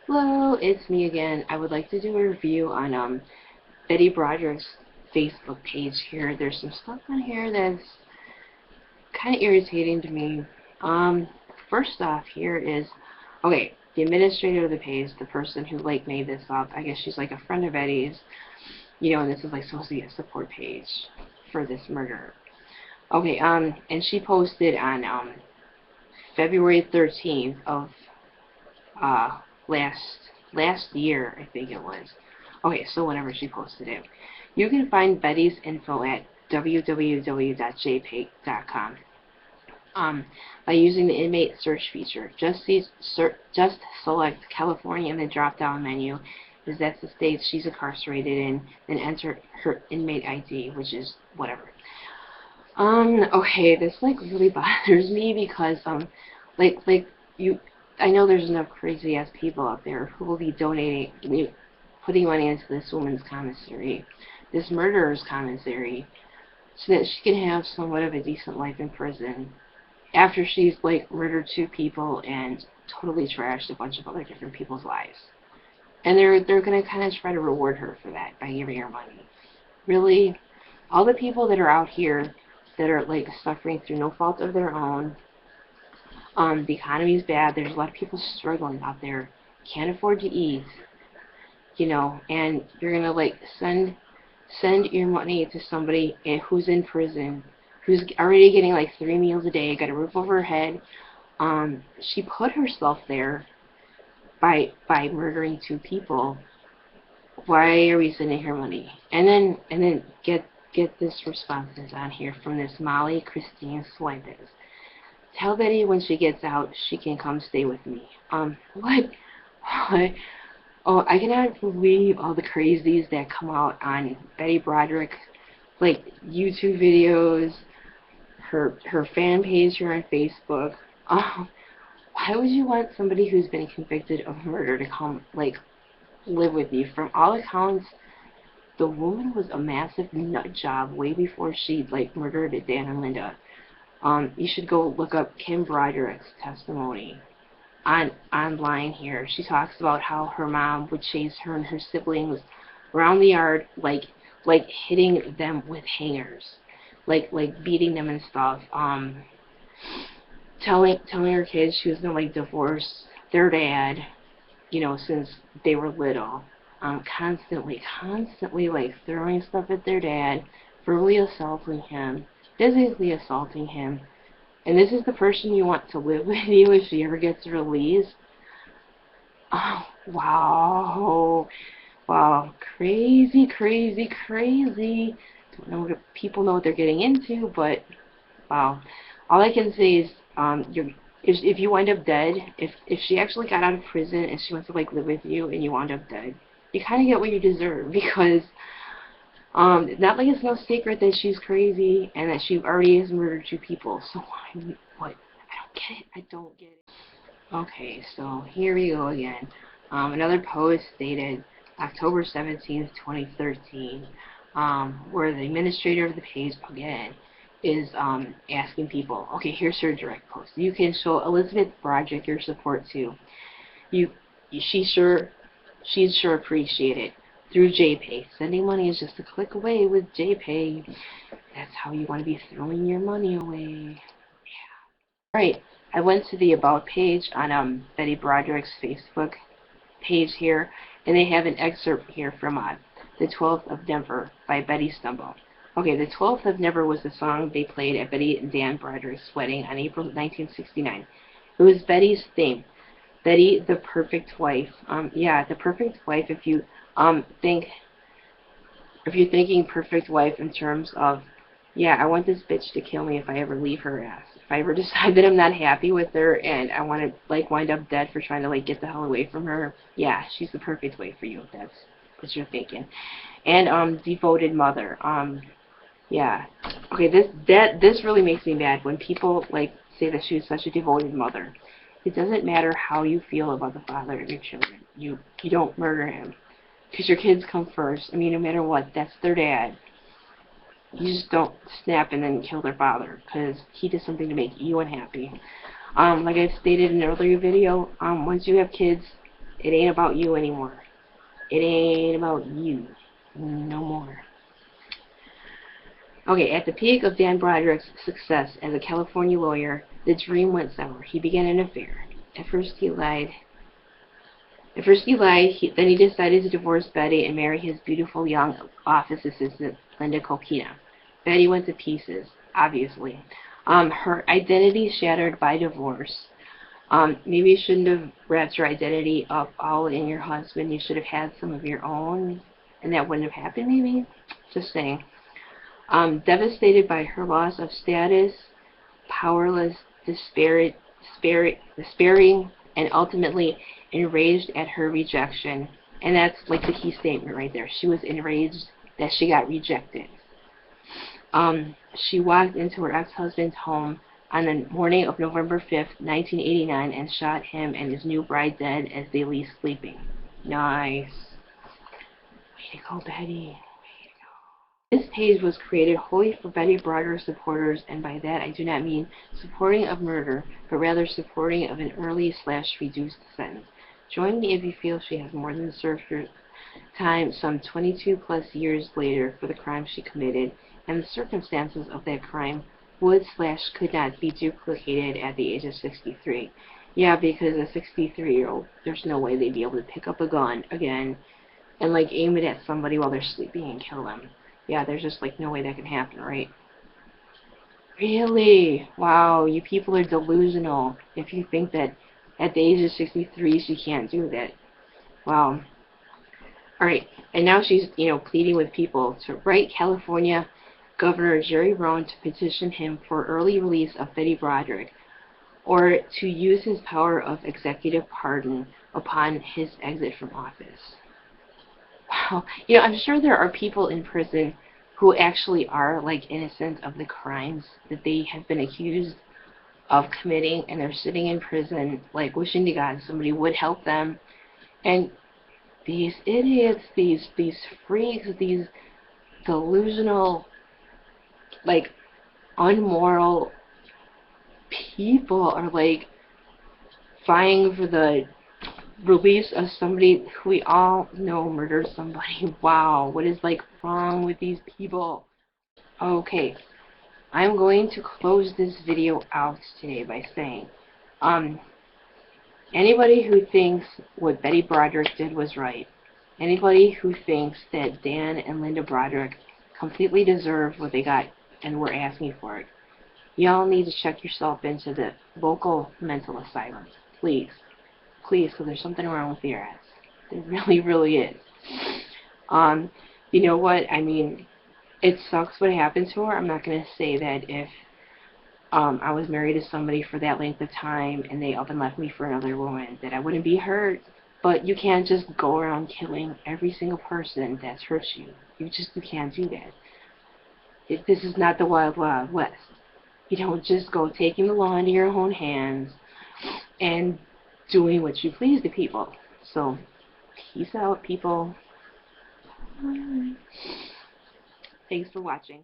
Hello, it's me again. I would like to do a review on Betty Broderick's Facebook page here. There's some stuff on here that's kind of irritating to me. Um, First off, here is okay. The administrator of the page, the person who like made this up, I guess she's like a friend of Betty's, and this is like supposed to be a support page for this murder. Okay, and she posted on February 13th of uh last year, I think it was. Okay, so whenever she posted it. You can find Betty's info at www.jpeg.com by using the inmate search feature. Just select California in the drop-down menu, as that's the state she's incarcerated in, then enter her inmate ID, which is whatever. Okay, this like really bothers me because like you, I know there's enough crazy ass people out there who will be putting money into this woman's commissary, this murderer's commissary, so that she can have somewhat of a decent life in prison after she's like murdered two people and totally trashed a bunch of other different people's lives. And they're gonna kind of try to reward her for that by giving her money. Really, all the people that are out here that are like suffering through no fault of their own. The economy is bad. There's a lot of people struggling out there, can't afford to eat, and you're gonna like send your money to somebody who's in prison, who's already getting like 3 meals a day, got a roof over her head. She put herself there by murdering two people. Why are we sending her money? And then get this responses on here from this Molly Christine Swipes. Tell Betty when she gets out, she can come stay with me. What? What? Oh, I cannot believe all the crazies that come out on Betty Broderick, like YouTube videos, her fan page here on Facebook. Oh, why would you want somebody who's been convicted of murder to come, like, live with you? From all accounts, the woman was a massive nut job way before she, like, murdered Dan and Linda. You should go look up Kim Broderick's testimony online here. She talks about how her mom would chase her and her siblings around the yard, like hitting them with hangers, like beating them and stuff. Telling her kids she was gonna like divorce their dad, since they were little. Constantly like throwing stuff at their dad, verbally assaulting him, physically assaulting him. And this is the person you want to live with you if she ever gets released. Oh, wow. Wow. Crazy, crazy, crazy. Don't know what people know what they're getting into, but wow. All I can say is, if you wind up dead, if she actually got out of prison and she wants to like live with you and you wind up dead, you kind of get what you deserve because not like it's no secret that she's crazy and that she already has murdered two people. So what? I don't get it. I don't get it. Okay, so here we go again. Another post dated October 17th, 2013, where the administrator of the page again is asking people. Okay, here's her direct post. You can show Elizabeth Broderick your support too. You, she sure She'd sure appreciate it. Through JPay. Sending money is just a click away with JPay. That's how you want to be throwing your money away. Alright, I went to the About page on Betty Broderick's Facebook page here, and they have an excerpt here from The 12th of Never by Betty Stumble. Okay, The 12th of Never was the song they played at Betty and Dan Broderick's wedding on April 1969. It was Betty's theme. Betty, the perfect wife. Yeah, the perfect wife. If you think, if you're thinking perfect wife in terms of, yeah, I want this bitch to kill me if I ever leave her ass. If I ever decide that I'm not happy with her and I want to like wind up dead for trying to like get the hell away from her, yeah, she's the perfect wife for you. If that's what you're thinking. And devoted mother. Yeah. Okay, this really makes me mad when people like say that she was such a devoted mother. It doesn't matter how you feel about the father of your children. You don't murder him. Because your kids come first. I mean, no matter what, that's their dad. You just don't snap and then kill their father. Because he did something to make you unhappy. Like I stated in an earlier video, once you have kids, It ain't about you anymore. It ain't about you. No more. Okay, at the peak of Dan Broderick's success as a California lawyer, the dream went sour. He began an affair. At first he lied. Then he decided to divorce Betty and marry his beautiful young office assistant, Linda Coquina. Betty went to pieces, obviously. Her identity shattered by divorce. Maybe you shouldn't have wrapped your identity up all in your husband. You should have had some of your own, and that wouldn't have happened, maybe? Just saying. Devastated by her loss of status, powerless, despairing, and ultimately enraged at her rejection. And that's like the key statement right there. She was enraged that she got rejected. She walked into her ex-husband's home on the morning of November 5th, 1989, and shot him and his new bride dead as they lay sleeping. Nice. Way to go, Betty. This page was created wholly for Betty Broderick supporters, and by that I do not mean supporting of murder, but rather supporting of an early/reduced sentence. Join me if you feel she has more than served her time some 22 plus years later for the crime she committed, and the circumstances of that crime would/could not be duplicated at the age of 63. Yeah, because a 63-year-old, there's no way they'd be able to pick up a gun again and like aim it at somebody while they're sleeping and kill them. Yeah, there's just like no way that can happen, right? Really? Wow, you people are delusional if you think that at the age of 63 she can't do that. Wow. Alright, and now she's, pleading with people to write California Governor Jerry Brown to petition him for early release of Betty Broderick, or to use his power of executive pardon upon his exit from office. Wow. I'm sure there are people in prison who actually are like innocent of the crimes that they have been accused of committing, and they're sitting in prison like wishing to God somebody would help them. And these idiots, these freaks, these delusional, like unmoral people are like vying for the release of somebody who we all know murdered somebody. Wow, what is like wrong with these people? Okay, I'm going to close this video out today by saying, anybody who thinks what Betty Broderick did was right, anybody who thinks that Dan and Linda Broderick completely deserved what they got and were asking for it, y'all need to check yourself into the local mental asylum, please. Please, because there's something wrong with your ass. There really, really is. You know what? I mean, it sucks what happened to her. I'm not going to say that if I was married to somebody for that length of time and they up and left me for another woman, that I wouldn't be hurt. But you can't just go around killing every single person that's hurt you. You can't do that. This is not the Wild Wild West. You don't just go taking the law into your own hands and doing what you please to people. So, peace out, people. Thanks for watching.